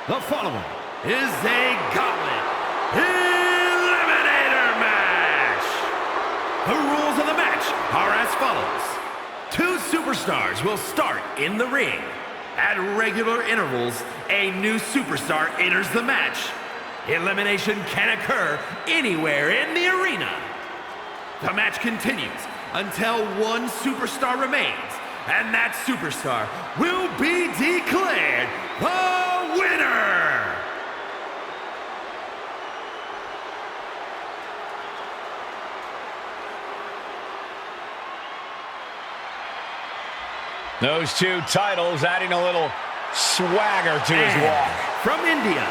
The following is a Gauntlet Eliminator match. The rules of the match are as follows. Two superstars will start in the ring. At regular intervals, a new superstar enters the match. Elimination can occur anywhere in the arena. The match continues until one superstar remains, and that superstar will be declared the winner! Those two titles adding a little swagger to his walk. From India,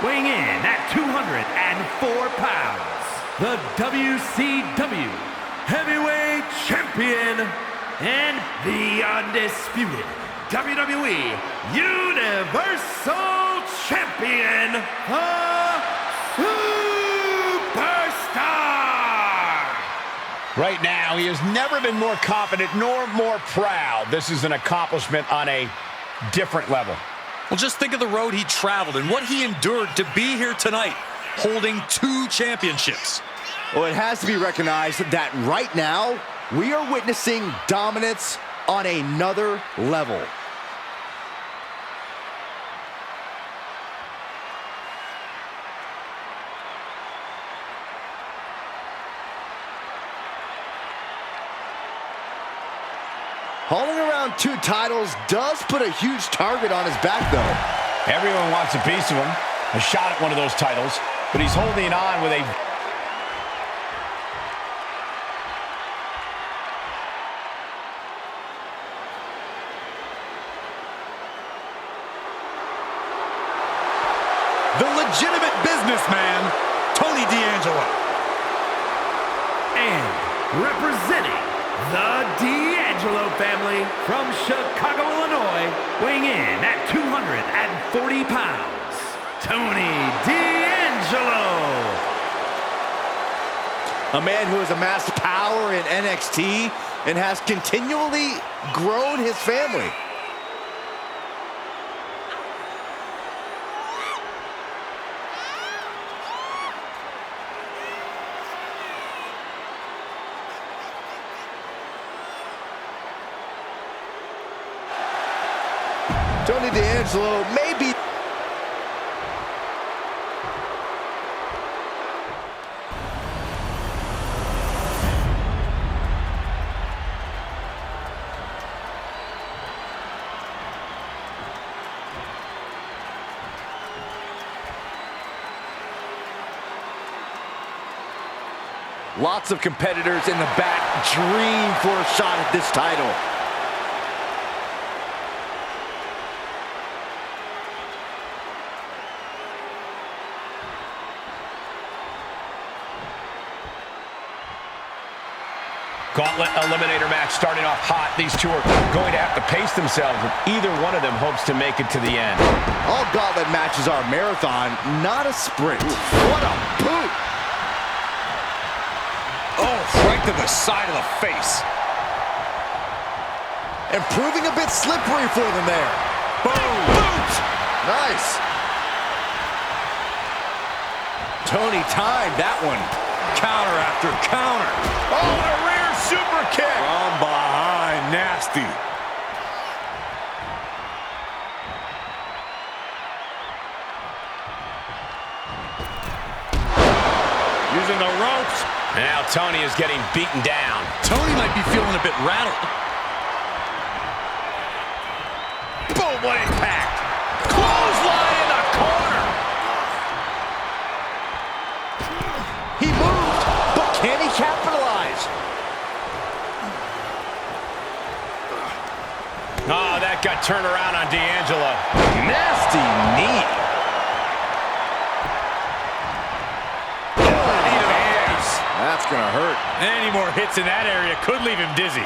weighing in at 204 pounds, the WCW Heavyweight Champion and the undisputed WWE Universal Champion, the Superstar! Right now, he has never been more confident nor more proud. This is an accomplishment on a different level. Well, just think of the road he traveled and what he endured to be here tonight, holding two championships. Well, it has to be recognized that right now, we are witnessing dominance on another level. Hauling around two titles does put a huge target on his back, though. Everyone wants a piece of him, a shot at one of those titles, but he's holding on with a... The legitimate businessman, Tony D'Angelo. And representing the D'Angelo family from Chicago, Illinois, weighing in at 240 pounds, Tony D'Angelo. A man who has amassed power in NXT and has continually grown his family. Tony D'Angelo may be... Lots of competitors in the back dream for a shot at this title. Gauntlet Eliminator match starting off hot. These two are going to have to pace themselves, and either one of them hopes to make it to the end. All Gauntlet matches are a marathon, not a sprint. What a boot! Oh, right to the side of the face. And proving a bit slippery for them there. Boom! Boot! Nice. Tony timed that one. Counter after counter. Oh, and a rear super kick. From behind, nasty. Using the ropes. Now Tony is getting beaten down. Tony might be feeling a bit rattled. Boom, what impact. Clothesline in the corner. He moved, but can he capitalize? Oh, that got turned around on D'Angelo. Nasty knee. That's gonna hurt. Any more hits in that area could leave him dizzy.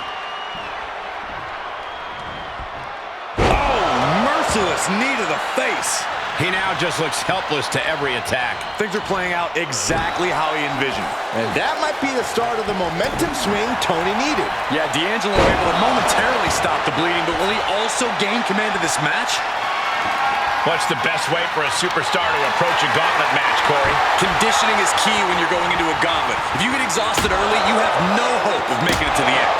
Oh, merciless knee to the face. He now just looks helpless to every attack. Things are playing out exactly how he envisioned. And that might be the start of the momentum swing Tony needed. Yeah, D'Angelo was able to momentarily stop the bleeding, but will he also gain command of this match? What's the best way for a superstar to approach a gauntlet match, Corey? Conditioning is key when you're going into a gauntlet. If you get exhausted early, you have no hope of making it to the end.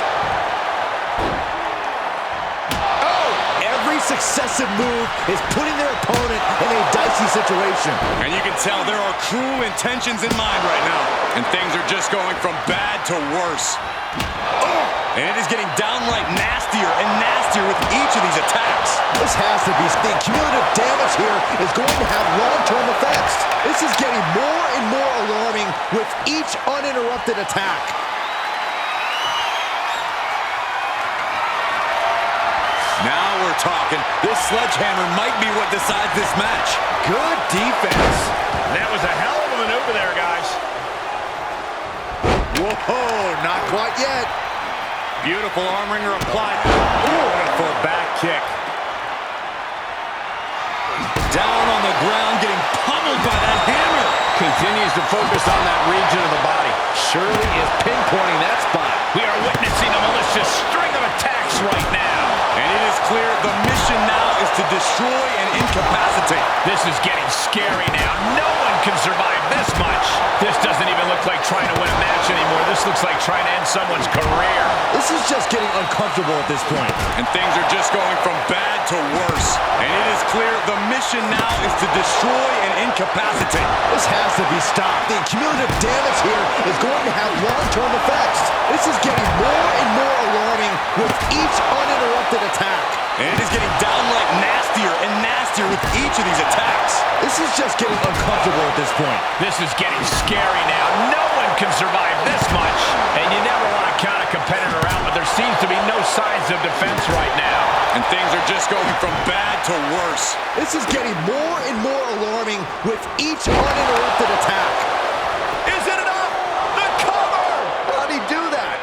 Every successive move is putting their opponent in a dicey situation. And you can tell there are cruel intentions in mind right now. And things are just going from bad to worse. And it is getting downright nastier and nastier with each of these attacks. This has to be. The cumulative damage here is going to have long-term effects. This is getting more and more alarming with each uninterrupted attack. Now we're talking. This sledgehammer might be what decides this match. Good defense. That was a hell of a maneuver there, guys. Whoa, not quite yet. Beautiful arm wringer applied. Beautiful back kick. Down on the ground, getting pummeled by that hammer. Continues to focus on that region of the body. Shirley is pinpointing that spot. We are witnessing a malicious string of attacks right now. And it is clear the mission now is to destroy and incapacitate. This is getting scary now. No one can survive this much. This doesn't even look like trying to win a match anymore. This looks like trying to end someone's career. This is just getting uncomfortable at this point. And things are just going from bad to worse. And it is clear the mission now is to destroy and incapacitate. This has to be stopped. The cumulative damage here is going to have long-term effects. This is getting more and more alarming with each uninterrupted attack. And it is getting downright nastier and nastier with each of these attacks. This is just getting uncomfortable at this point. This is getting scary now. No one can survive this much. And you never want to count a competitor out, but there seems to be no signs of defense right now. And things are just going from bad to worse. This is getting more and more alarming with each uninterrupted attack. Is it enough? The cover! How'd he do that?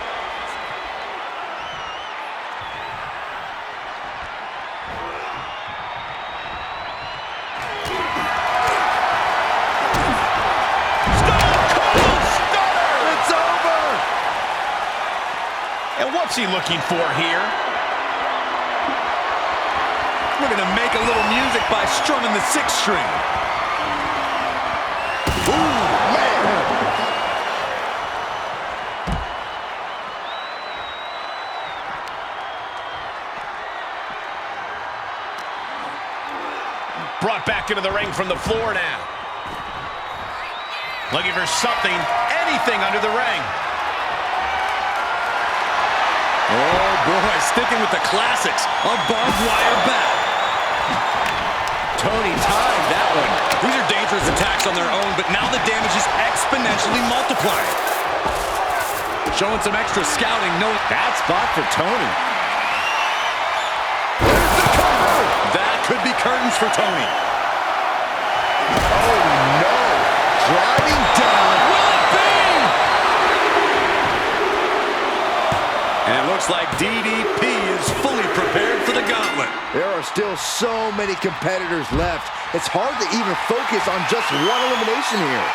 It's over! And what's he looking for here? We're going to make a little music by strumming the sixth string. Ooh, man! Brought back into the ring from the floor now. Looking for something, anything under the ring. Oh boy, sticking with the classics. A barbed wire bat. Tony timed that one. These are dangerous attacks on their own, but now the damage is exponentially multiplying. Showing some extra scouting. No, Bad spot for Tony. that could be curtains for Tony. Oh no! Driving down. Will it be? And it looks like DDP is fully prepared for the gauntlet. There are still so many competitors left. It's hard to even focus on just one elimination here.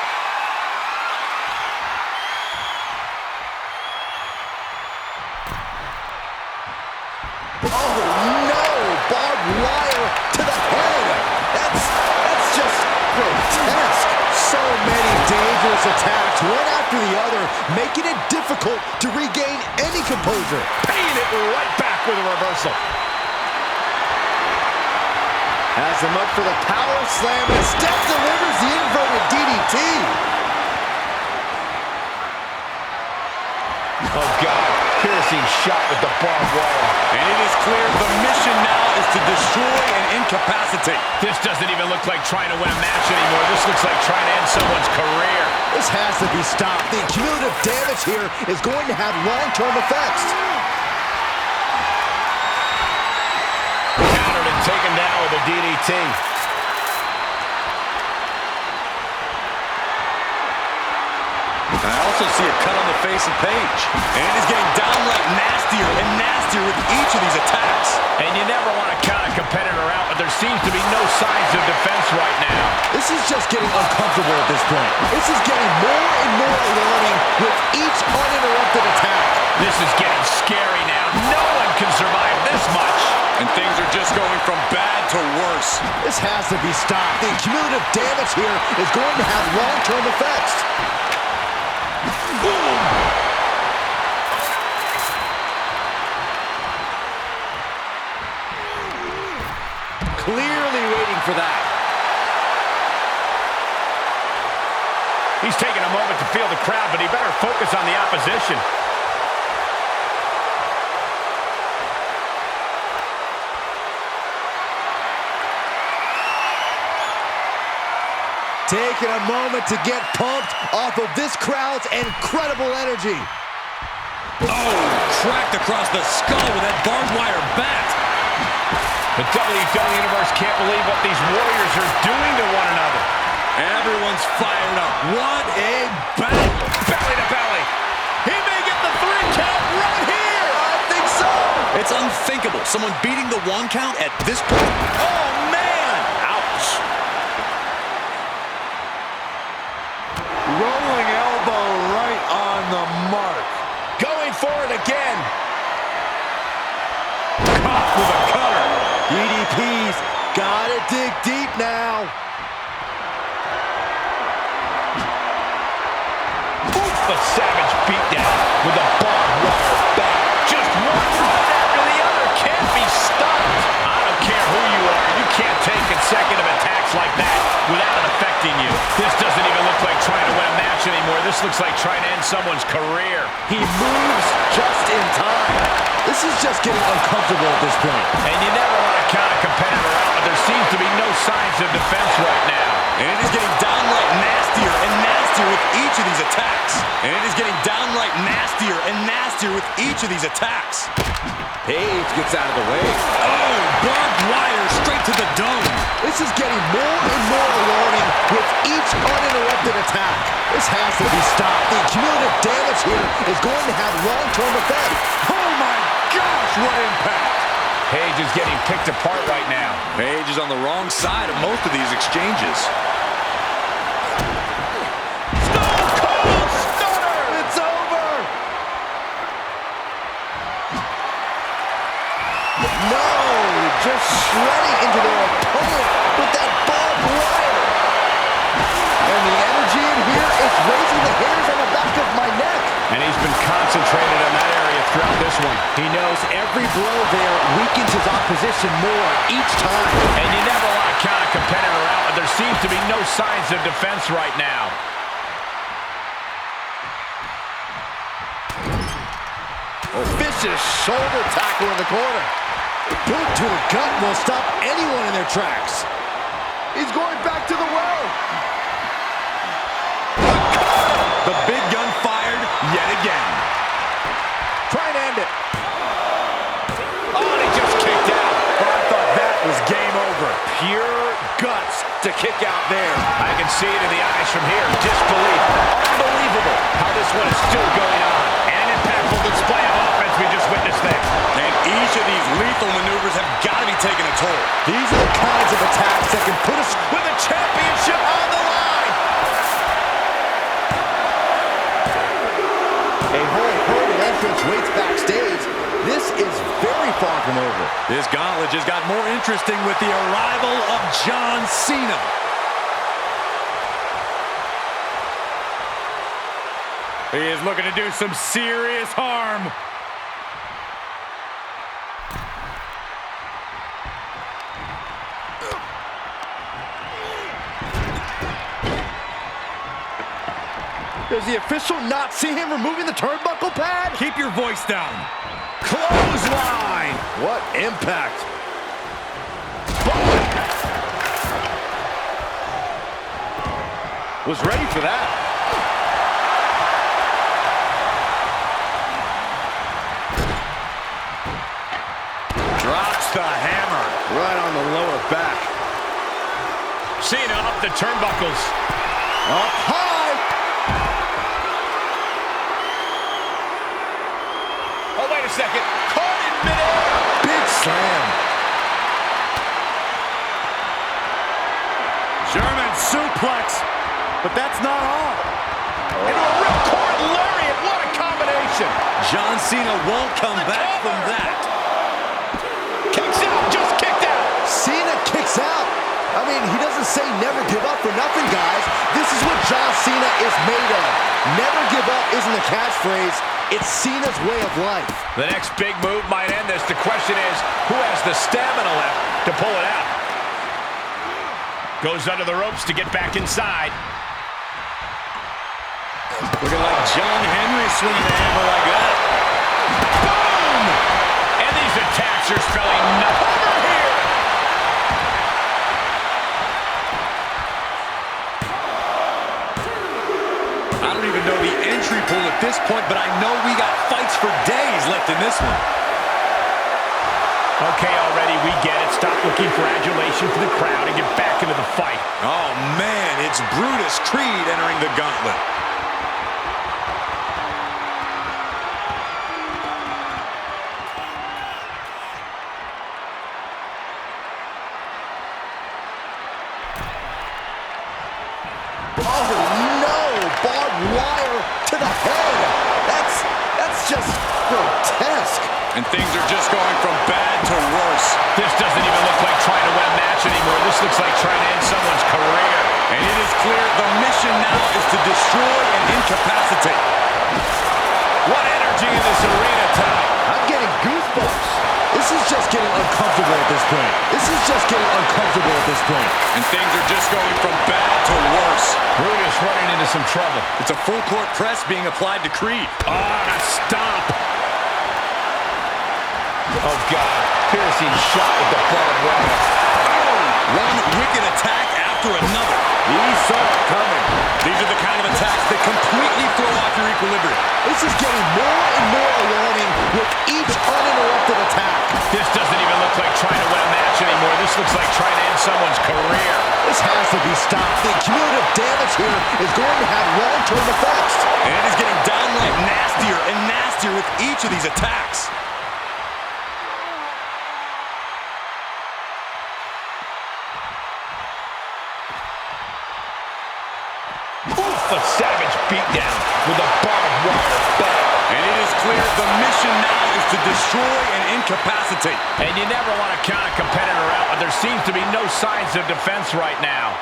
Oh no! Barbed wire to the head. That's just grotesque. So many dangerous attacks, one after the other, making it difficult to regain any composure. Paying it right back with a reversal. Has him up for the power slam, and Steph delivers the inverted DDT. Oh God, piercing shot with the barbed wire. And it is clear the mission now is to destroy and incapacitate. This doesn't even look like trying to win a match anymore. This looks like trying to end someone's career. This has to be stopped. The cumulative damage here is going to have long-term effects. Countered and taken down with a DDT. And I also see a cut on the face of Paige. And it is getting downright nastier and nastier with each of these attacks. And you never want to count a competitor out, but there seems to be no signs of defense right now. This is just getting uncomfortable at this point. This is getting more and more alarming with each uninterrupted attack. This is getting scary now. No one can survive this much. And things are just going from bad to worse. This has to be stopped. The cumulative damage here is going to have long-term effects. Clearly waiting for that. He's taking a moment to feel the crowd, but he better focus on the opposition. Taking a moment to get pumped off of this crowd's incredible energy. Oh, cracked across the skull with that barbed wire bat. The WWE Universe can't believe what these Warriors are doing to one another. Everyone's fired up. What a battle. Belly to belly. He may get the 3 count right here. I think so. It's unthinkable. Someone beating the 1 count at this point. Oh, man. Ouch. Rolling elbow right on the mark. Going for it again. Caught with a cutter. DDP's gotta dig deep now. A savage beatdown with a barbed wire bat. Just one right after the other. Can't be stopped. I don't care who you are. You can't take consecutive attacks like that without it affecting you. This doesn't even look like trying to win a match anymore. This looks like trying to end someone's career. He moves just in time. This is just getting uncomfortable at this point. And you never want to count a competitor out, but there seems to be no signs of defense right now. And it is getting downright nastier and nastier with each of these attacks. And it is getting downright nastier and nastier with each of these attacks. Page gets out of the way. Oh, barbed wire straight to the dome. This is getting more and more alarming with each uninterrupted attack. This has to be stopped. The cumulative damage here is going to have long-term effect. Oh, my gosh, what impact. Page is getting picked apart right now. Page is on the wrong side of most of these exchanges. It's over! No! Just shredding into their opponent with that barbed wire. And the energy in here is raising the hairs on the back of my neck. And he's been concentrated on that area throughout this one. He knows every blow there weakens his opposition more each time. And you never want to count a competitor out, but there seems to be no signs of defense right now. Oh, vicious shoulder tackle in the corner. Boot to the gut will stop anyone in their tracks. He's going back to the well. The big gun fired yet again. Try and end it. Oh, and he just kicked out. Oh, I thought that was game over. Pure guts to kick out there. I can see it in the eyes from here. Disbelief. Unbelievable how this one is still going on. And an impactful display of offense we just witnessed there. And each of these lethal maneuvers have got to be taking a toll. These are the kinds of attacks that can put us With the championship on the line. a whole herd of entrants waits backstage. This is very far from over. This gauntlet just got more interesting with the arrival of John Cena. He is looking to do some serious harm. Does the official not see him removing the turnbuckle pad? Keep your voice down. Clothesline. What impact. Was ready for that. Drops the hammer. Right on the lower back. Cena up the turnbuckles. Up high. Oh, wait a second. Caught in midair. Big slam. German suplex. But that's not all. Into a ripcord lariat. What a combination. John Cena won't come back from that. Kicks out. Just kicked out. counts out. I mean, he doesn't say never give up for nothing, guys. This is what John Cena is made of. Never give up isn't a catchphrase. It's Cena's way of life. The next big move might end this. The question is, who has the stamina left to pull it out? Goes under the ropes to get back inside. Looking like John Henry swinging a hammer like that. Boom! And these attacks are spelling nothing. Over here! I don't even know the entry pool at this point, but I know we got fights for days left in this one. Okay, already, we get it. Stop looking for adulation for the crowd and get back into the fight. Oh, man, it's Brutus Creed entering the Gauntlet. Oh, no! Barbed wire to the head! That's just grotesque. And things are just going from bad to worse. This doesn't even look like trying to win a match anymore. This looks like trying to end someone's career. And it is clear the mission now is to destroy and incapacitate. What energy in this arena tonight. I'm getting goosebumps. This is just getting uncomfortable at this point. And things are just going from bad to worse. Brutus running into some trouble. It's a full court press being applied to Creed. Oh, stop. Oh, God. Piercing shot with the barbed wire. One wicked attack after another. He saw it coming. These are the kind of attacks that completely throw off your equilibrium. This is getting more and more alarming with each uninterrupted attack. This doesn't even look like trying to win a match anymore. This looks like trying to end someone's career. This has to be stopped. The cumulative damage here is going to have long-term effects. And it is getting downright nastier and nastier with each of these attacks. Oof, a savage beatdown with a barbed wire bat. And it is clear the mission now is to destroy and incapacitate. And you never want to count a competitor out, but there seems to be no signs of defense right now.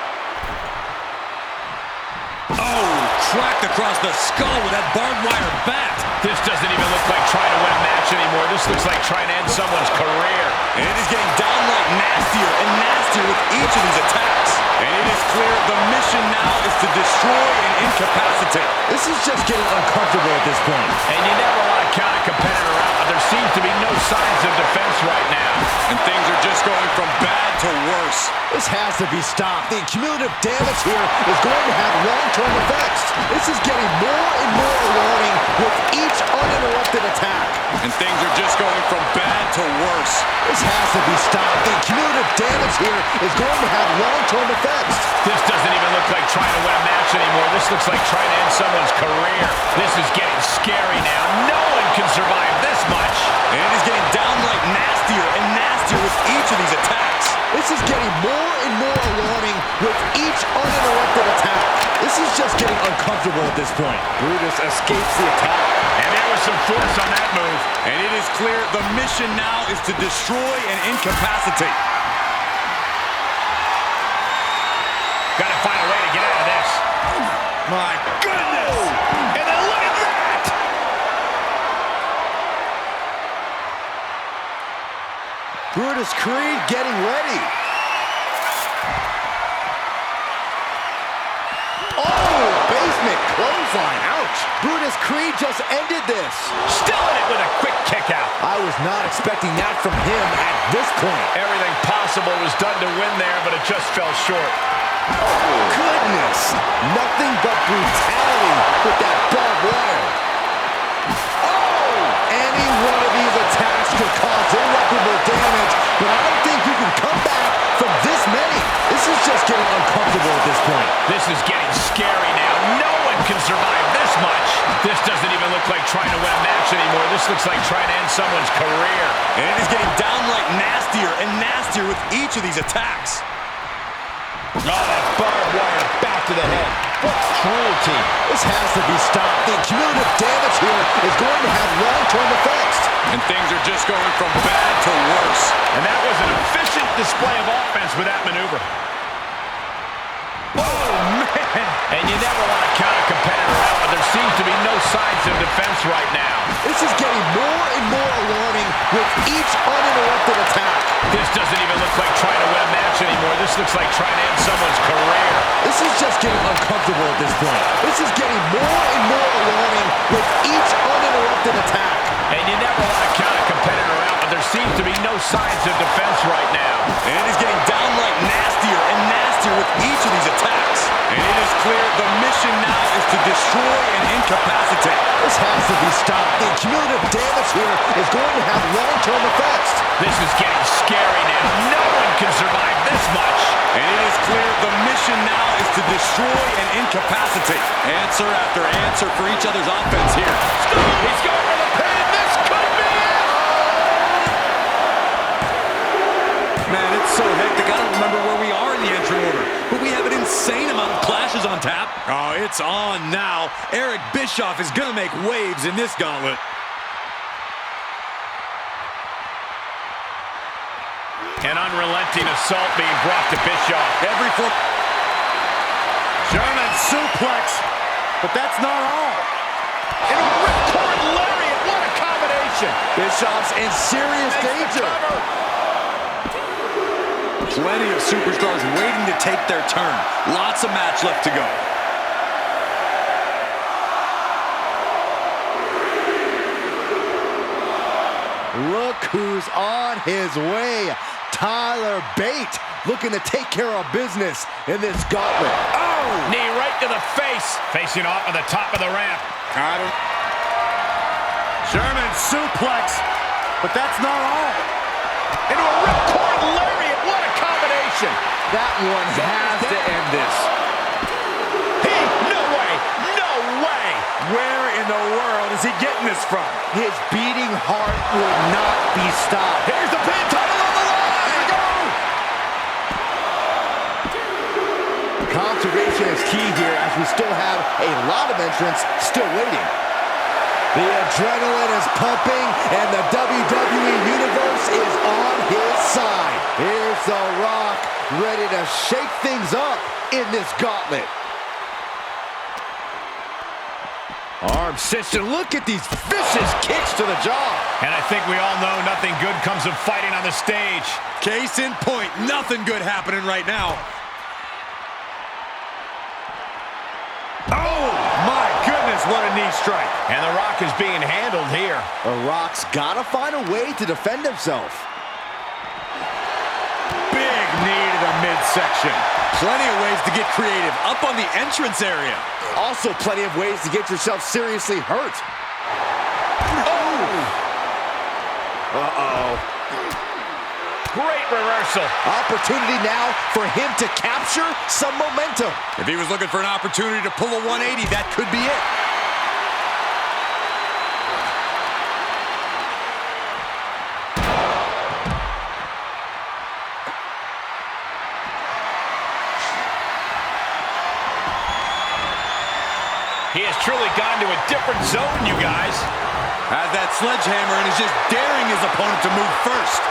Oh, cracked across the skull with that barbed wire bat. This doesn't even look like trying to win a match anymore. This looks like trying to end someone's career. And it is getting downright nastier and nastier with each of these attacks. And it is clear the mission now is to destroy and incapacitate. This is just getting uncomfortable at this point. And you never want to count a competitor out, but there seems to be no signs of defense right now. And things are just going from bad to worse. This has to be stopped. The cumulative damage here is going to have long-term effects. This is getting more and more alarming with each uninterrupted attack. And things are just going from bad to worse. This has to be stopped. The cumulative damage here is going to have long-term effects. This doesn't even look like trying to win a match anymore. This looks like trying to end someone's career. This is getting scary now. No one can survive this much. And it is getting downright nastier and nastier with each of these attacks. This is getting more and more alarming with each uninterrupted attack. This is just getting uncomfortable at this point. Brutus escapes the attack. And there was some force on that move. And it is clear the mission now is to destroy and incapacitate. Got to find a way to get out of this. My goodness! And then look at that! Brutus Creed getting ready. Oh, basement clothesline. Ouch. Brutus Creed just ended this. Still in it with a quick kick out. I was not expecting that from him at this point. Everything possible was done to win there, but it just fell short. Oh, goodness. Nothing but brutality with that barbed wire. Oh! Any one of these attacks could cause irreparable damage, but I don't think you can come back from this many. This is just getting uncomfortable at this point. This is getting scary now. No one can survive this much. This doesn't even look like trying to win a match anymore. This looks like trying to end someone's career. And it is getting downright nastier and nastier with each of these attacks. Oh, that barbed wire back to the head. What cruelty. This has to be stopped. The cumulative damage here is going to have long-term effects. And things are just going from bad to worse. And that was an efficient display of offense with that maneuver. Oh, man! And you never want to count a competitor out, but there seems to be no signs of defense right now. This is getting more and more alarming with each uninterrupted attack. This doesn't even look like trying to win a match anymore. This looks like trying to end someone's career. This is just getting uncomfortable at this point. This is getting more and more alarming with each uninterrupted attack. And you never want to count a competitor out, but there seems to be no signs of defense right now. And it is getting downright nastier and nastier with each of these attacks. And it is clear the mission now is to destroy and incapacitate. This has to be stopped. The cumulative damage here is going to have long-term effects. This is getting scary now. No one can survive this much. And it is clear the mission now is to destroy and incapacitate. Answer after answer for each other's offense here. He's going for the pin. This could be it. Man, it's so hectic. I don't remember where we are in the entry order. But we have an insane amount of clashes on tap. Oh, it's on now. Eric Bischoff is going to make waves in this gauntlet. An unrelenting assault being brought to Bischoff. Every foot. German suplex. But that's not all. And a ripcord lariat. What a combination. Bischoff's in serious danger. Plenty of superstars waiting to take their turn. Lots of match left to go. Look who's on his way. Tyler Bate looking to take care of business in this gauntlet. Oh! Knee right to the face. Facing off at the top of the ramp. German suplex. But that's not all. Into a ripcord lariat. What a combination. That one has to end this. No way. No way. Where in the world is he getting this from? His beating heart will not be stopped. Here's the pin, title on the line. Here we go. Conservation is key here as we still have a lot of entrants still waiting. The adrenaline is pumping and the WWE Universe is on his side. Here's The Rock ready to shake things up in this gauntlet. Arm system. Look at these vicious kicks to the jaw. And I think we all know nothing good comes of fighting on the stage. Case in point, nothing good happening right now. Oh, my goodness, what a knee strike. And The Rock is being handled here. The Rock's got to find a way to defend himself. Big knee to the midsection. Plenty of ways to get creative up on the entrance area. Also plenty of ways to get yourself seriously hurt. Oh! Uh-oh. Great reversal. Opportunity now for him to capture some momentum. If he was looking for an opportunity to pull a 180, that could be it. He has truly gone to a different zone, you guys. Has that sledgehammer and is just daring his opponent to move first.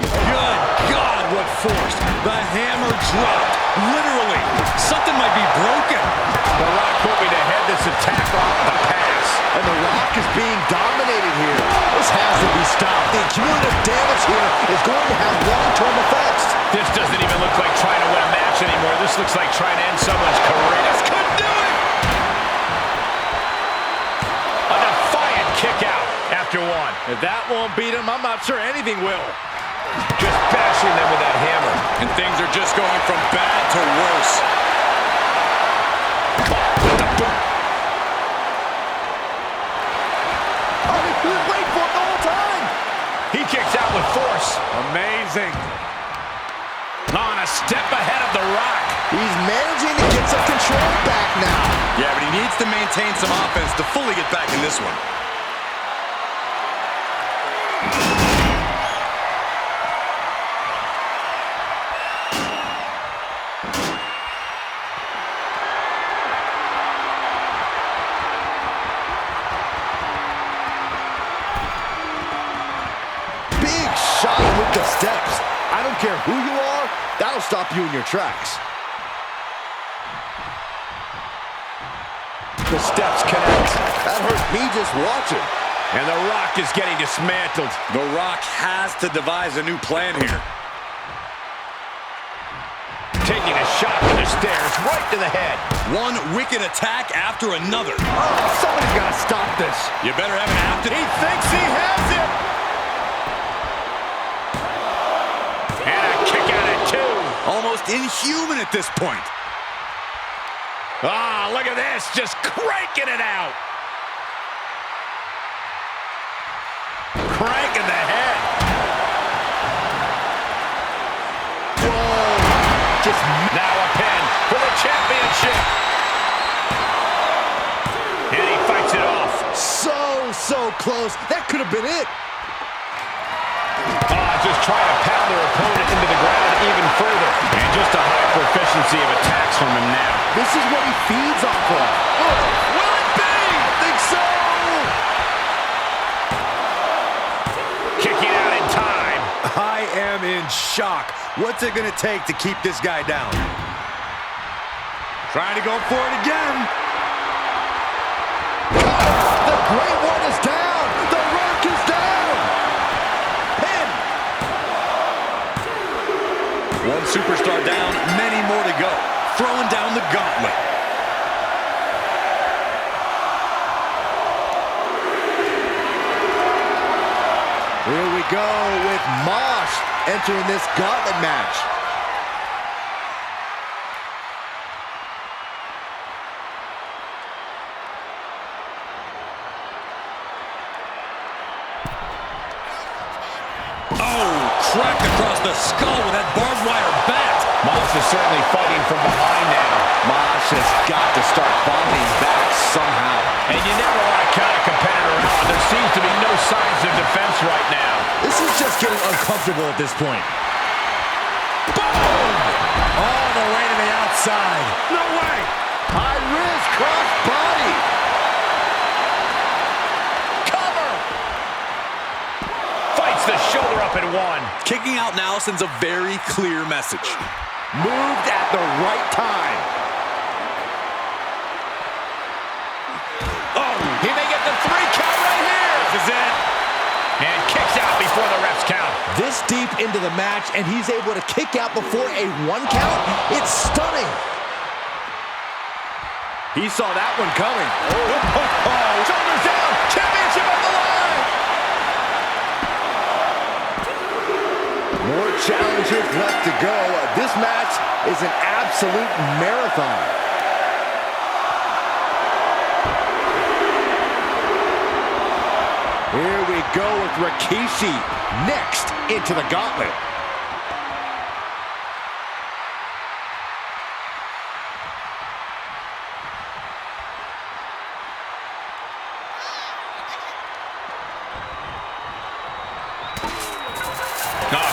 Good God, what force. The hammer dropped. Literally. Something might be broken. The Rock hoping to head this attack off the pass. And The Rock is being dominated here. This has to be stopped. The cumulative damage here is going to have long-term effects. This doesn't even look like trying to win a match anymore. This looks like trying to end someone's career. This could do it! A defiant kick out after one. If that won't beat him, I'm not sure anything will. Just bashing them with that hammer. And things are just going from bad to worse. Wait for it the whole time. He kicks out with force. Amazing. On a step ahead of The Rock. He's managing to get some control back now. Yeah, but he needs to maintain some offense to fully get back in this one. Big shot with the steps. I don't care who you are, that'll stop you in your tracks. The steps connect. That hurt me just watching. And The Rock is getting dismantled. The Rock has to devise a new plan here. Taking a shot to the stairs, right to the head. One wicked attack after another. Oh, somebody's got to stop this. You better have an after. He thinks he has it. And a kick out at two. Almost inhuman at this point. Ah, look at this, just cranking it out. Cranking the head. Whoa. Just now a pin for the championship. And he fights it off. so close. That could have been it. Just trying to pound their opponent into the ground even further. And just a high proficiency of attacks from him now. This is what he feeds off of. Oh, will it be? I think so. Kicking out in time. I am in shock. What's it going to take to keep this guy down? Trying to go for it again. The Great One is down. The Rock is down. Pin. One superstar down, many more to go. Throwing down the gauntlet. Here we go with Mosh entering this gauntlet match. Cracked across the skull with that barbed wire bat. Mosh is certainly fighting from behind now. Mosh has got to start bombing back somehow. And you never want to count a competitor out. There seems to be no signs of defense right now. This is just getting uncomfortable at this point. Boom! All the way to the outside. No way! High risk cross body. The shoulder up at one. Kicking out now sends a very clear message. Moved at the right time. Oh, he may get the 3 count right here. This is it. And kicks out before the refs count. This deep into the match, and he's able to kick out before a 1 count. It's stunning. He saw that one coming. Shoulders down. Championship on the line. More challengers left to go. This match is an absolute marathon. Here we go with Rikishi next into the gauntlet.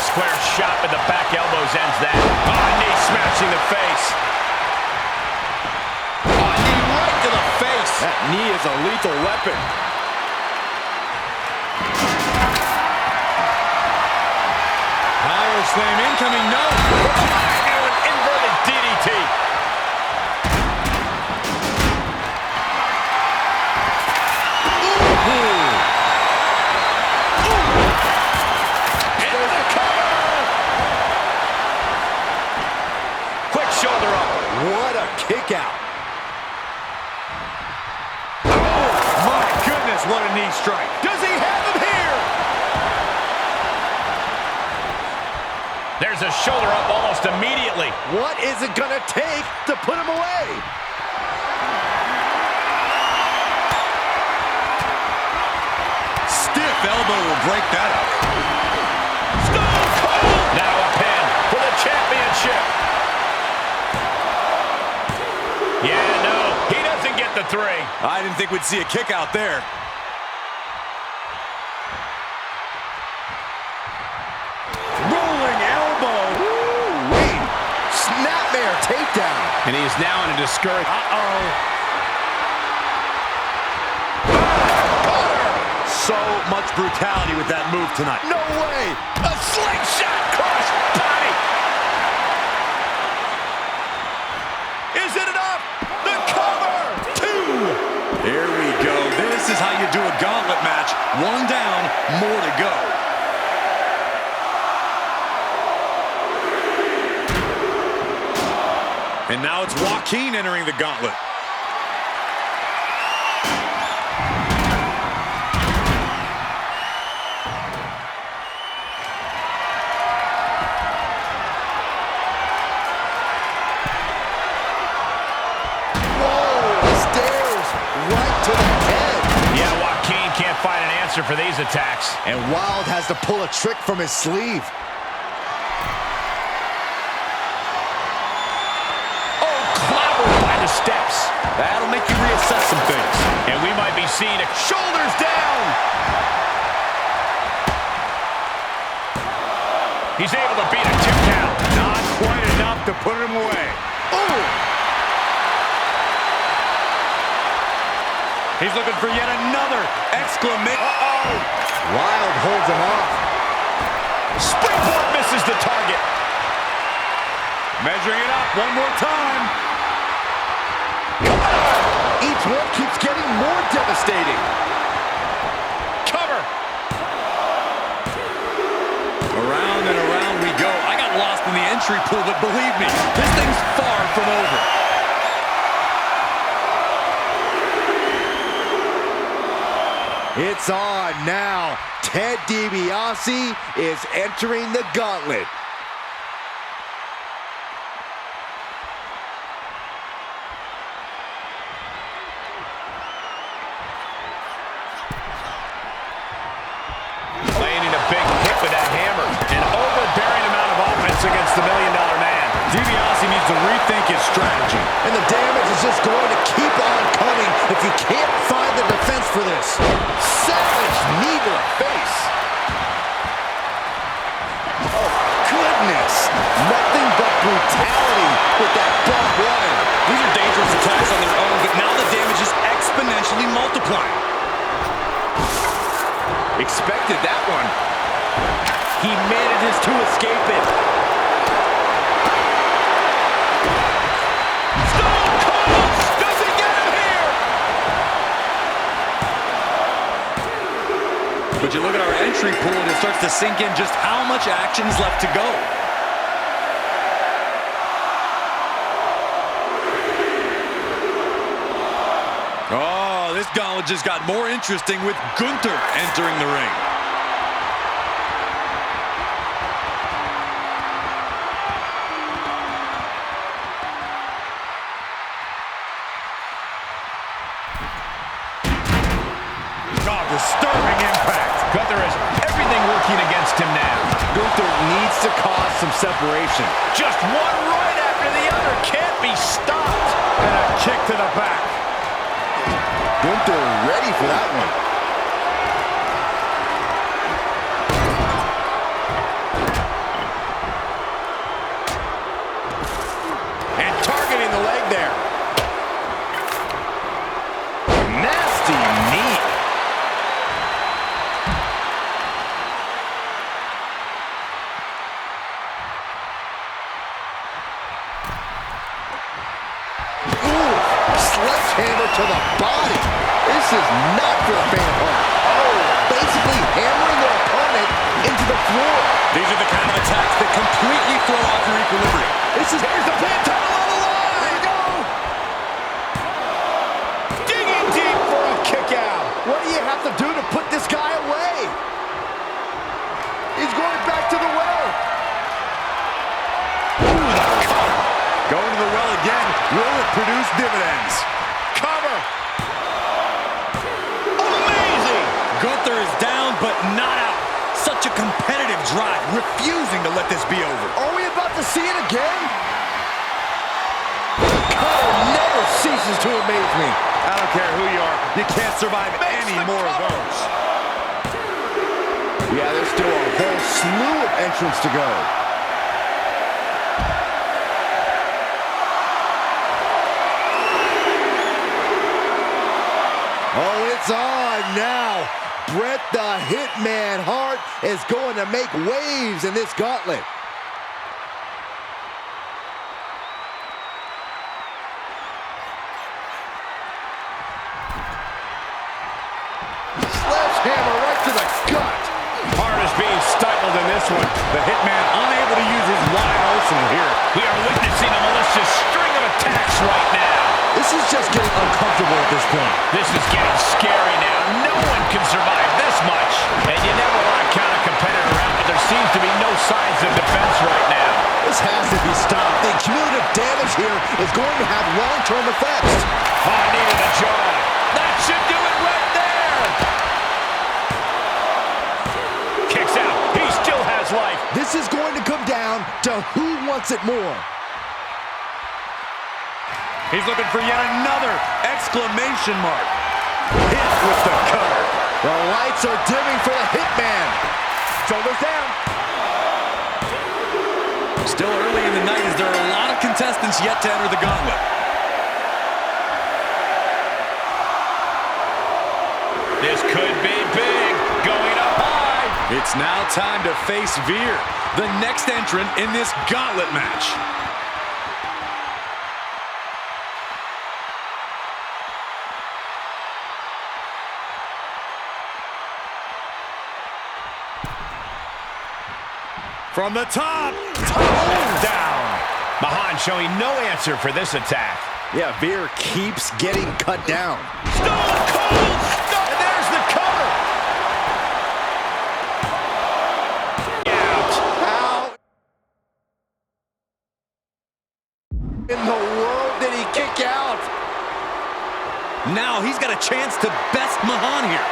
Square shot with the back elbows ends that. Knee smashing the face. Knee right to the face. That knee is a lethal weapon. Power slam incoming, no. An inverted DDT. What a kick out. Oh, my goodness, what a knee strike. Does he have him here? There's a shoulder up almost immediately. What is it going to take to put him away? Stiff elbow will break that up. Stone Cold! Now a pin for the championship. Yeah, no, he doesn't get the 3. I didn't think we'd see a kick out there. Rolling elbow. Woo-wee. Snapmare takedown. And he is now in a discouraged. So much brutality with that move tonight. No way! A slingshot cross body! Is it enough? The cover! 2! Here we go. This is how you do a gauntlet match. 1 down, more to go. And now it's Joaquin entering the gauntlet. Find an answer for these attacks. And Wild has to pull a trick from his sleeve. Oh, clobbered by the steps. That'll make you reassess some things. And we might be seeing it. Shoulders down. He's able to beat a 2 count. Not quite enough to put him away. Ooh. He's looking for yet another exclamation. Uh-oh. Wild holds him off. Springboard misses the target. Measuring it up one more time. Each one keeps getting more devastating. Cover. Around and around we go. I got lost in the entry pool, but believe me, this thing's far from over. It's on now. Ted DiBiase is entering the gauntlet. Landing a big hit with that hammer. An overbearing amount of offense against the $1 Million Man. DiBiase needs to rethink his strategy. And the damage is just going to keep on coming if you can't find the defense for this. Savage knee to the face. Oh, goodness. Nothing but brutality with that barbed wire. These are dangerous attacks on their own, but now the damage is exponentially multiplying. Expected that one. He manages to escape it. Stone Cold! Does he get him here? But you look at our entry pool and it starts to sink in just how much action is left to go. Oh, this gauntlet just got more interesting with Gunther entering the ring. Oh, disturbing impact. Gunther has everything working against him now. Gunther needs to cause some separation. Just one right after the other. Can't be stopped. And a kick to the back. Gunther ready for that one. And targeting the leg there. Nasty knee. Ooh, sledgehammer to the body. This is not for the fan of heart. Oh, basically hammering their opponent into the floor. These are the kind of attacks that completely throw off your equilibrium. Here's the pin tunnel on the line. There we go. Digging deep for a kick out. What do you have to do to put this guy away? He's going back to the well. Ooh, the cover. Going to the well again. Will it produce dividends? Cover. Amazing. Gunther is down, but not out. Such a competitive drive, refusing to let this be over. Are we about to see it again? Cutter never ceases to amaze me. I don't care who you are. You can't survive any more of those. Yeah, there's still a whole slew of entrants to go. Oh, it's on now. Bret the Hitman Hart is going to make waves in this gauntlet. Sledgehammer right to the gut. Hart is being stifled in this one. The Hitman unable to use his wide arsenal here. We are witnessing a malicious string of attacks right now. This is just getting uncomfortable at this point. This is getting scary now. No one can survive this much. And you never want to count a competitor out, but there seems to be no signs of defense right now. This has to be stopped. The cumulative damage here is going to have long-term effects. Oh, knee to the jaw. That should do it right there. Kicks out. He still has life. This is going to come down to who wants it more. He's looking for yet another exclamation mark. Hit with the cutter. The lights are dimming for the Hitman. Shoulders down. Still early in the night as there are a lot of contestants yet to enter the gauntlet. This could be big. Going up high. It's now time to face Veer, the next entrant in this gauntlet match. From the top, down. Mahan showing no answer for this attack. Yeah, Veer keeps getting cut down. Stone Cold Stunner. And there's the cover. Out. How in the world did he kick out? Now he's got a chance to best Mahan here.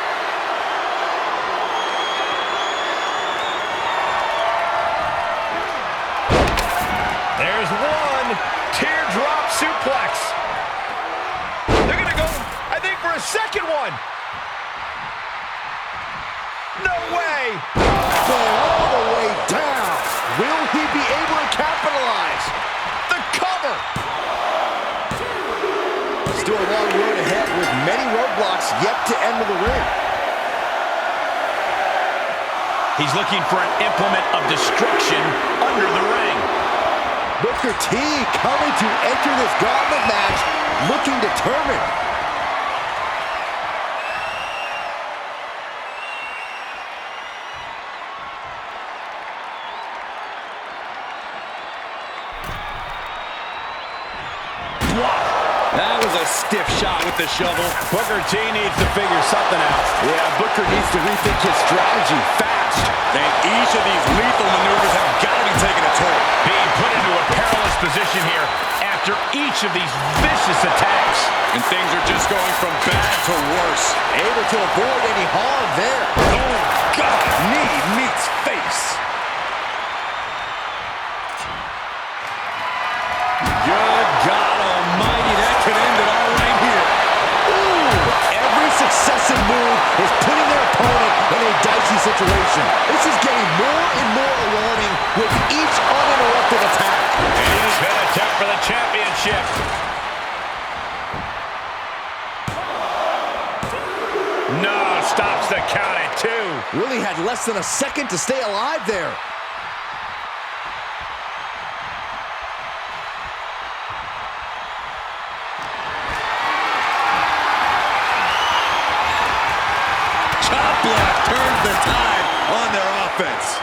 There's one. Teardrop suplex. They're going to go, I think, for a second one. No way. Going all the way down. Will he be able to capitalize? The cover. Still a long road ahead with many roadblocks yet to enter the ring. He's looking for an implement of destruction under the ring. Booker T coming to enter this gauntlet match looking determined. Wow, that was a stiff shot with the shovel. Booker T needs to figure something out. Yeah, Booker needs to rethink his strategy fast. And each of these lethal maneuvers have got to be taking a toll. Being put into a perilous position here after each of these vicious attacks. And things are just going from bad to worse. Able to avoid any harm there. Oh, God, knee meets face. Good God almighty, that could end it all right here. Ooh, every successive move is putting their opponent in a dicey situation. This is getting more and more alarming with each uninterrupted attack. And he's going to attempt for the championship. No, stops the count at 2. Really had less than a second to stay alive there. Chop block turns the tide on their offense.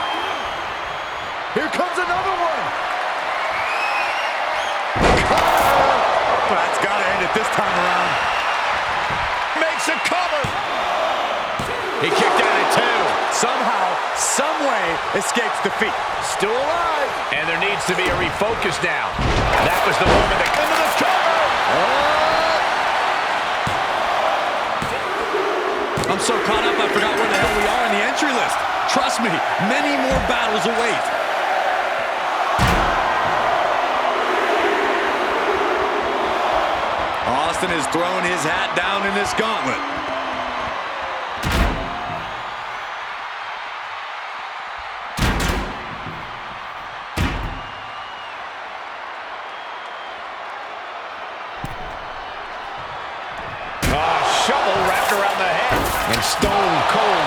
Here comes another one. That's got to end it this time around. Makes a cover. He kicked out at 2. Somehow, someway, escapes defeat. Still alive. And there needs to be a refocus now. That was the moment that came to the cover. I'm so caught up, I forgot where the hell we are in the entry list. Trust me, many more battles await. Austin has thrown his hat down in this gauntlet. Shovel wrapped around the head. And Stone Cold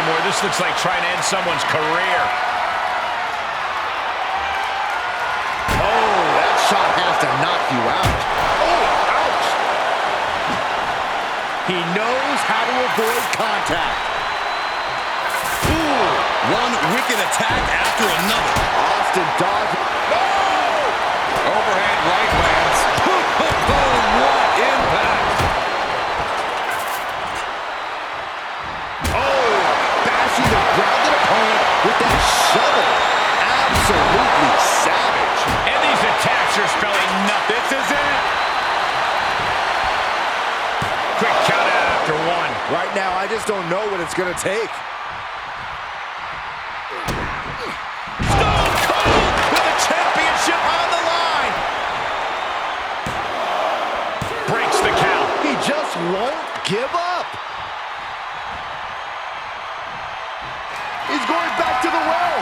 anymore. This looks like trying to end someone's career. Oh, that shot has to knock you out. Oh, ouch. He knows how to avoid contact. Ooh, one wicked attack after another. Austin dodged. Overhand right lands. What impact! Oh, bashing the grounded opponent with that shovel. Absolutely savage. And these attacks are spelling nothing. This is it! Quick count out after one. Right now, I just don't know what it's going to take. Stone Cold with the championship on the line. Breaks the count. He just won't give up. He's going back to the well.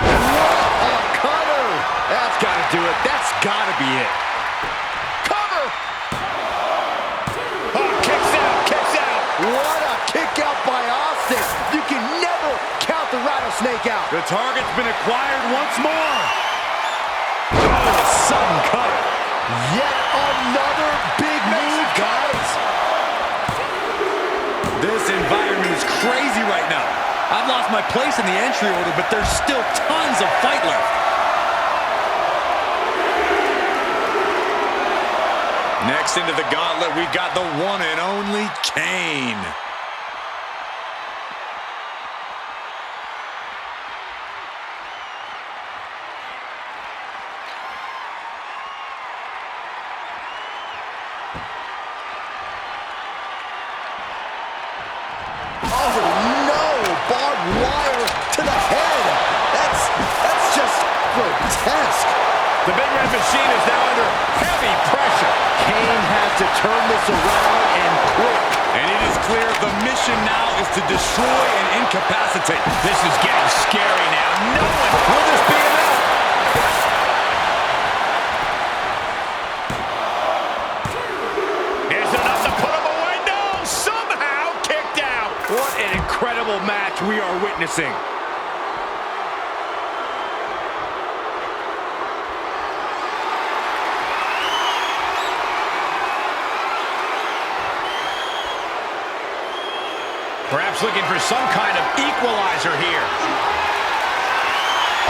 What a cutter. That's got to do it. That's got to be it. Cover. Oh, kicks out, kicks out. What a kick out by Austin. You can never count the rattlesnake out. The target's been acquired once more. Oh, a sudden cut. Yet another big move, guys. This environment is crazy right now. I've lost my place in the entry order, but there's still tons of fight left. Next into the gauntlet, we've got the one and only Kane. Oh no! Barbed wire to the head. That's just grotesque. The Big Red Machine is now under heavy pressure. Kane has to turn this around and quick. And it is clear the mission now is to destroy and incapacitate. This is getting scary now. No one will this be enough. Is enough to put him away? No! Somehow kicked out. What an incredible match we are witnessing. Perhaps looking for some kind of equalizer here.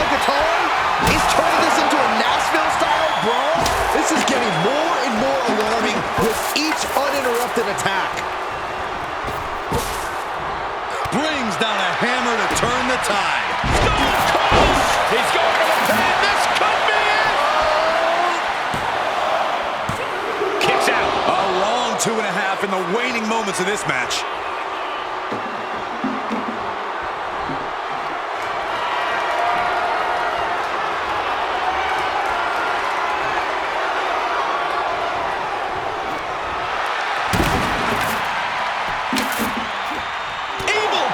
A guitar? He's turning this into a Nashville-style brawl? This is getting more and more alarming with each uninterrupted attack. Brings down a hammer to turn the tide. Stone Cold! He's going for the pin. This could be it. Kicks out. A long 2.5 in the waning moments of this match.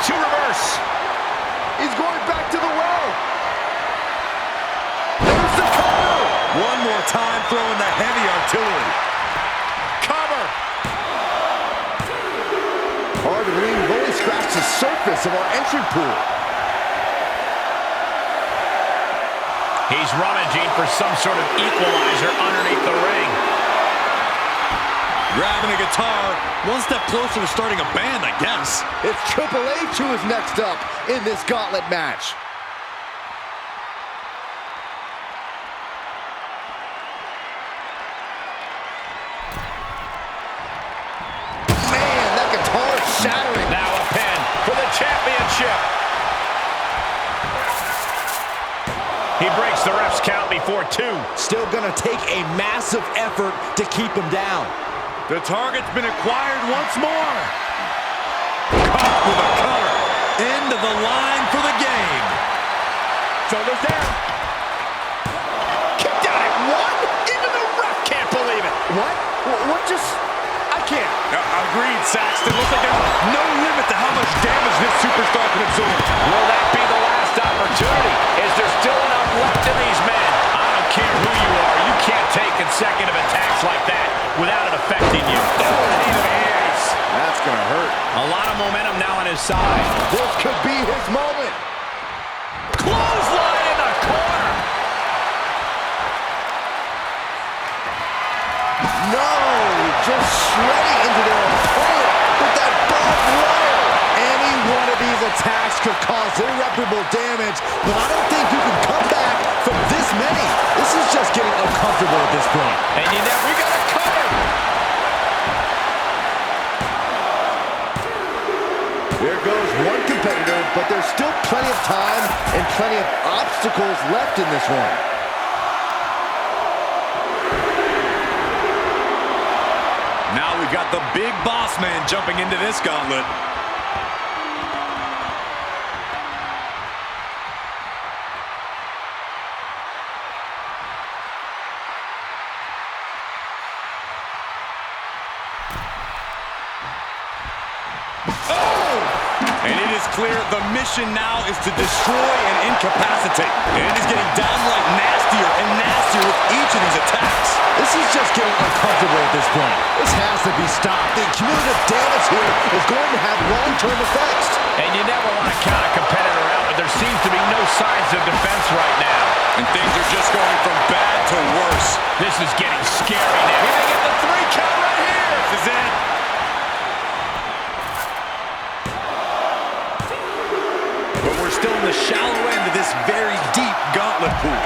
To reverse. He's going back to the well. There's the cover. One more time throwing the heavy artillery. Cover. Hard to believe we've only scratched the surface of our entry pool. He's rummaging for some sort of equalizer underneath the ring. Grabbing a guitar, one step closer to starting a band, I guess. It's Triple H who is next up in this gauntlet match. Man, that guitar is shattering. Now a pin for the championship. He breaks the ref's count before 2. Still gonna take a massive effort to keep him down. The target's been acquired once more. Caught with a cover. Into the line for the game. Shoulders down. Kicked out at 1? Even the ref can't believe it. What? What just... I can't. Agreed, Saxton. Looks like there's no limit to how much damage this superstar can absorb. Will that be the last opportunity? Is there still enough left in these men? I don't care who you are. You can't take consecutive attacks like that without it affecting you. Oh, That's gonna hurt. a lot of momentum now on outside. This could be his moment. Clothesline in the corner. No, just shredding into their opponent with that barbed wire. Any one of these attacks could cause irreparable damage, but I don't think you can come back from this many. This is just getting uncomfortable at this point. And you never got a cover. There goes one competitor, but there's still plenty of time and plenty of obstacles left in this one. Now we've got the big boss man jumping into this gauntlet. And it is clear the mission now is to destroy and incapacitate. And it is getting downright nastier and nastier with each of these attacks. This is just getting uncomfortable at this point. This has to be stopped. The cumulative damage here is going to have long-term effects. And you never want to count a competitor out, but there seems to be no signs of defense right now. And things are just going from bad to worse. This is getting scary now. We're going to get the 3 count right here. This is it. But we're still in the shallow end of this very deep gauntlet pool.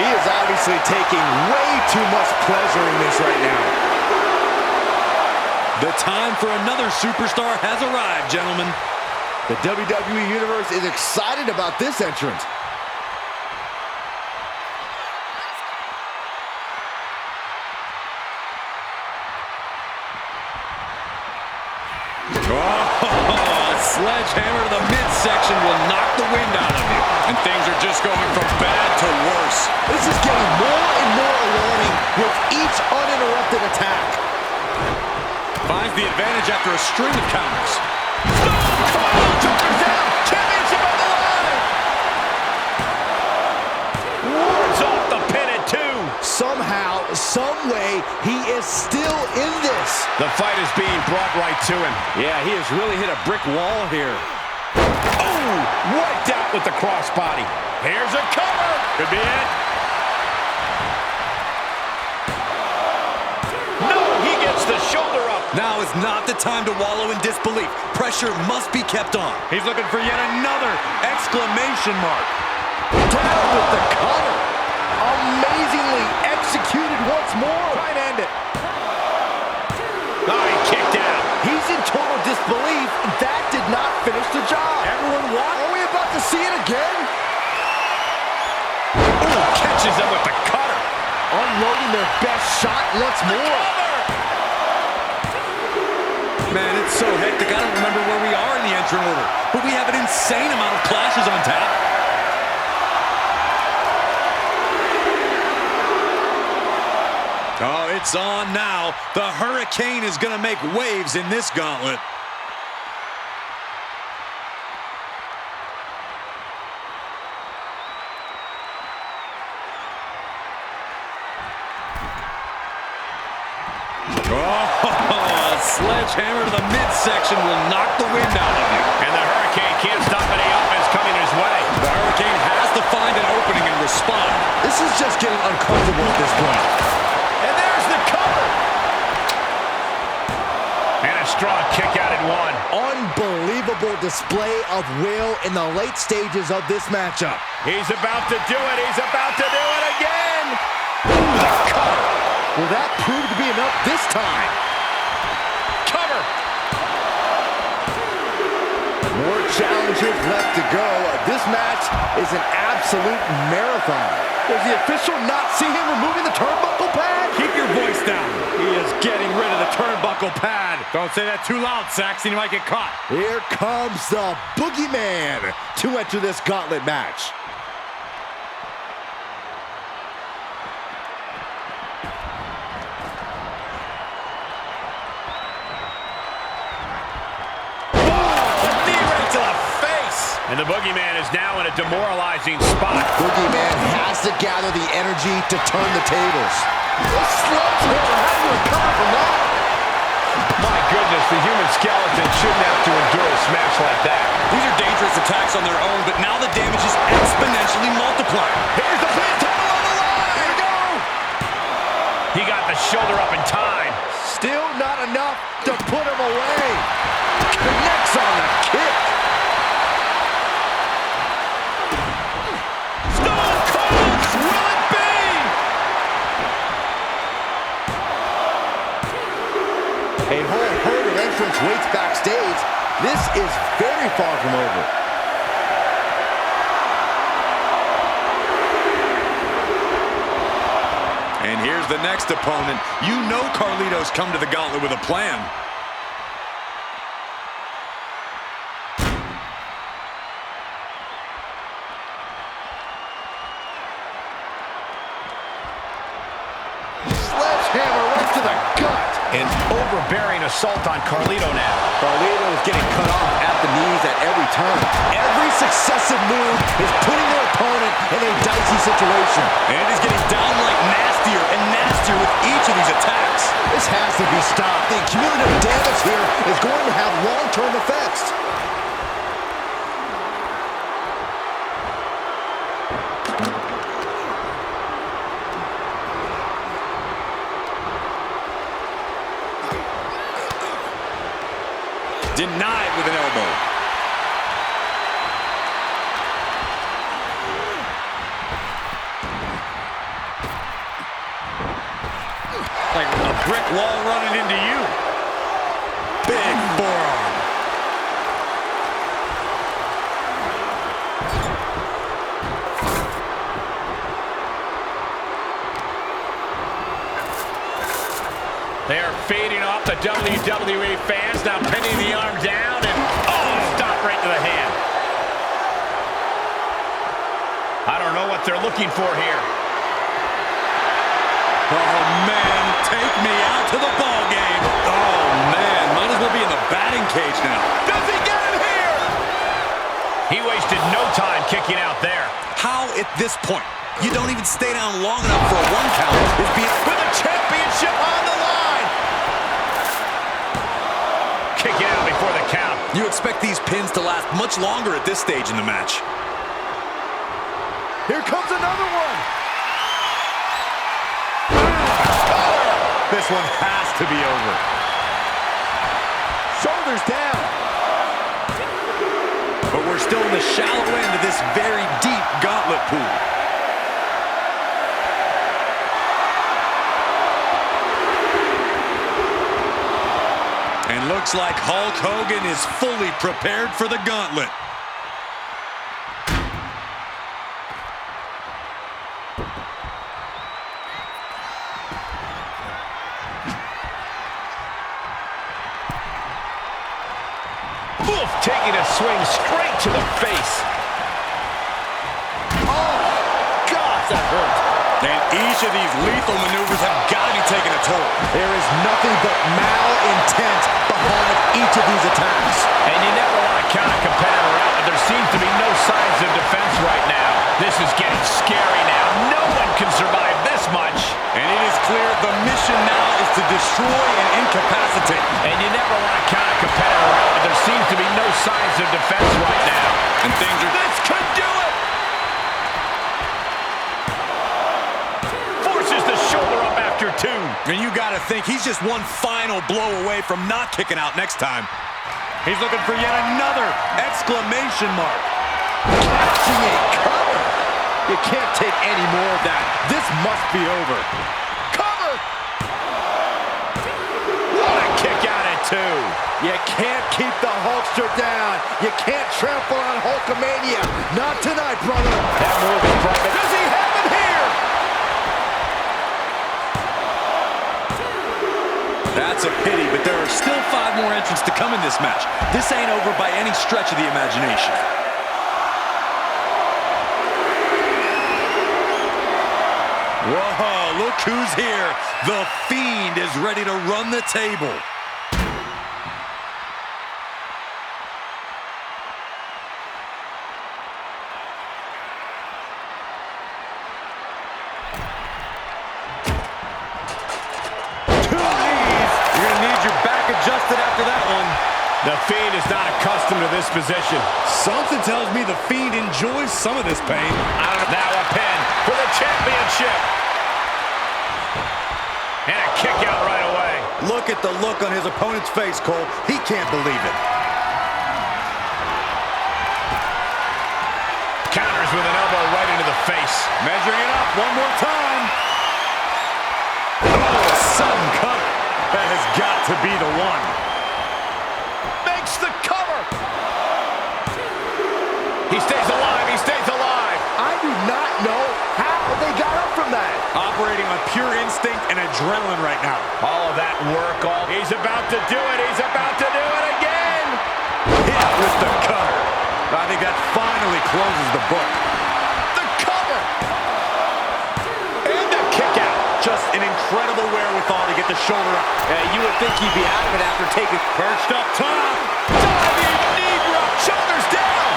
He is obviously taking way too much pleasure in this right now. The time for another superstar has arrived, gentlemen. The WWE Universe is excited about this entrant. Sledgehammer to the midsection will knock the wind out of you. And things are just going from bad to worse. This is getting more and more alarming with each uninterrupted attack. Finds the advantage after a string of counters. Down. Championship on the line. Wards off the pin at 2. Somehow, some way, he is still in this. The fight is being brought right to him. Yeah, he has really hit a brick wall here. Oh, wiped out with the crossbody. Here's a cover. Could be it. No, he gets the shoulder up. Now is not the time to wallow in disbelief. Pressure must be kept on. He's looking for yet another exclamation mark. Down with the cutter. Amazingly executed once more. Try and end it. Oh, he kicked out. He's in total disbelief. That did not finish the job. Everyone what? Are we about to see it again? Ooh, catches him with the cutter. Unloading their best shot once more. Man, it's so hectic. I don't remember where we are in the entrant order. But we have an insane amount of clashes on tap. Oh, it's on now. The Hurricane is going to make waves in this gauntlet. Oh, a sledgehammer to the midsection will knock the wind out of you. And the Hurricane can't stop any offense coming his way. The Hurricane has to find an opening and respond. This is just getting uncomfortable at this point. And there's the cover. And a strong kick out at 1. Unbelievable display of will in the late stages of this matchup. He's about to do it. He's about to do it again. Ooh, the cover. Will that prove to be enough this time? Cover. More challenges left to go. This match is an absolute marathon. Does the official not see him removing the turnbuckle pad? Keep your voice down. He is getting rid of the turnbuckle pad. Don't say that too loud, Saxon. You might get caught. Here comes the Boogeyman to enter this gauntlet match. And the Boogeyman is now in a demoralizing spot. Boogeyman has to gather the energy to turn the tables. The sledgehammer, how do you recover from that? My goodness, the human skeleton shouldn't have to endure a smash like that. These are dangerous attacks on their own, but now the damage is exponentially multiplied. Here's the pin, title on the line! Here we go! He got the shoulder up in time. Still not enough to put him away. Connects on the kick. Stone Cold! Will it be? A whole herd of entrants waits backstage. This is very far from over. And here's the next opponent. You know Carlito's come to the Gauntlet with a plan. Sledgehammer right to the gut. An overbearing assault on Carlito now. Carlito is getting cut off at the knees at every turn. Every successive move is putting their opponent in a dicey situation. And it is getting downright nastier and nastier with each of these attacks. This has to be stopped. The cumulative damage here is going to have long-term effects. Denied with an elbow. Like a brick wall running into you. Big forearm. They are fading off the WWE fans, now pinning the arm down, and stop right to the hand. I don't know what they're looking for here. Oh, man, take me out to the ball game. Oh, man, might as well be in the batting cage now. Does he get him here? He wasted no time kicking out there. How at this point, you don't even stay down long enough for a one count, is being With a championship on the line. Kicking out before the count. You expect these pins to last much longer at this stage in the match. Here comes another one. This one has to be over. Shoulders down. But we're still in the shallow end of this very deep gauntlet pool. And looks like Hulk Hogan is fully prepared for the gauntlet. Wolf taking a swing straight to the face. Oh, gosh, that hurt. And each of these lethal maneuvers have got to be taking a toll. There is nothing but malintent behind each of these attacks. And you never want to count a competitor out, but there seems to be no signs of defense right now. This is getting scary now. No one can survive this much. And it is clear the mission now is to destroy and incapacitate. And you never want to count a competitor out, but there seems to be no signs of defense right now. And things are... This could do it! Forces the shoulder up after two. And you got to think he's just one final blow away from not kicking out next time. He's looking for yet another exclamation mark. Catching a cover. You can't take any more of that. This must be over. Cover! What a kick out at two. You can't keep the Hulkster down. You can't trample on Hulkamania. Not tonight, brother. That move is private. Does he have him here? That's a pity, but there are still 5 more entrants to come in this match. This ain't over by any stretch of the imagination. Whoa, look who's here. The Fiend is ready to run the table. rested after that one. The Fiend is not accustomed to this position. Something tells me the Fiend enjoys some of this pain. Now a pin for the championship. And a kick out right away. Look at the look on his opponent's face, Cole. He can't believe it. Counters with an elbow right into the face. Measuring it up one more time. Oh, a sudden cover. That has got to be the one. Makes the cover. He stays alive. He stays alive. I do not know how they got up from that. Operating on pure instinct and adrenaline right now. All of that work. He's about to do it. He's about to do it again. Hit with the cutter. I think that finally closes the book. The cover. And the kick out. Just an incredible wherewithal to get the shoulder up. You would think he'd be out of it after taking... Perched up top. Diving knee drop. Shoulders down.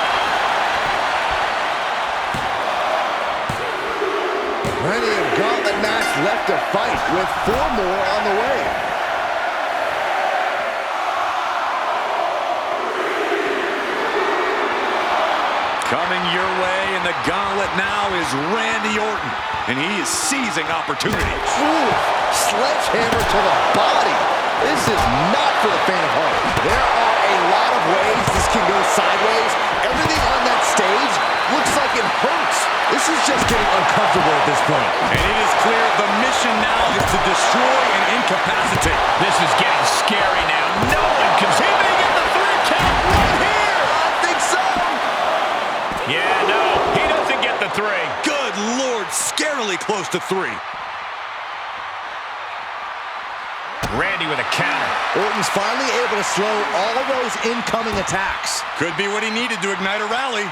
Plenty of Gauntlet match left to fight with 4 more on the way. Coming your way in the Gauntlet now is Randy Orton, and he is seizing opportunities. Ooh, sledgehammer to the body. This is not for the faint of heart. There are a lot of ways this can go sideways. Everything on that stage looks like it hurts. This is just getting uncomfortable at this point. And it is clear the mission now is to destroy and incapacitate. This is getting scary now. No one can see. He may get the 3 count right here. I think so. Yeah, no, he doesn't get the 3. Good Lord, scarily close to 3. Randy with a counter. Orton's finally able to slow all of those incoming attacks. Could be what he needed to ignite a rally.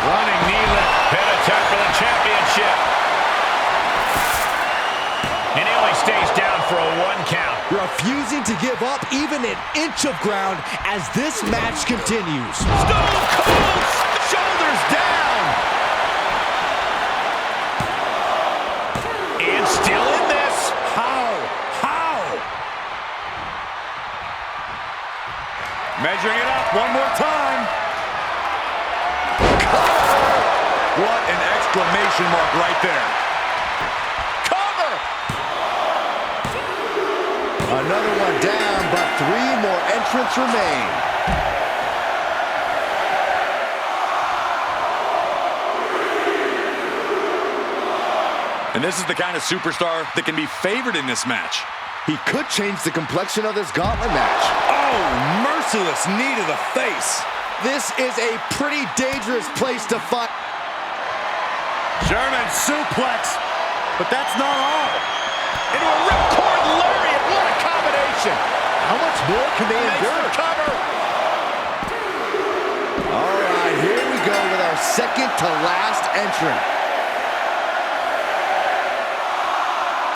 Running knee lift. Pin attack for the championship. And he only stays down for a 1 count. Refusing to give up even an inch of ground as this match continues. Stone Cold! Shoulders down! And still in this. How? Measuring it up one more time. What an exclamation mark right there. Cover! Another one down, but 3 more entrants remain. And this is the kind of superstar that can be favored in this match. He could change the complexion of this Gauntlet match. Oh, merciless knee to the face. This is a pretty dangerous place to fight. German suplex, but that's not all. Into a ripcord lariat. What a combination. How much more can they Makes endure? the cover. All right, here we go with our second to last entrant.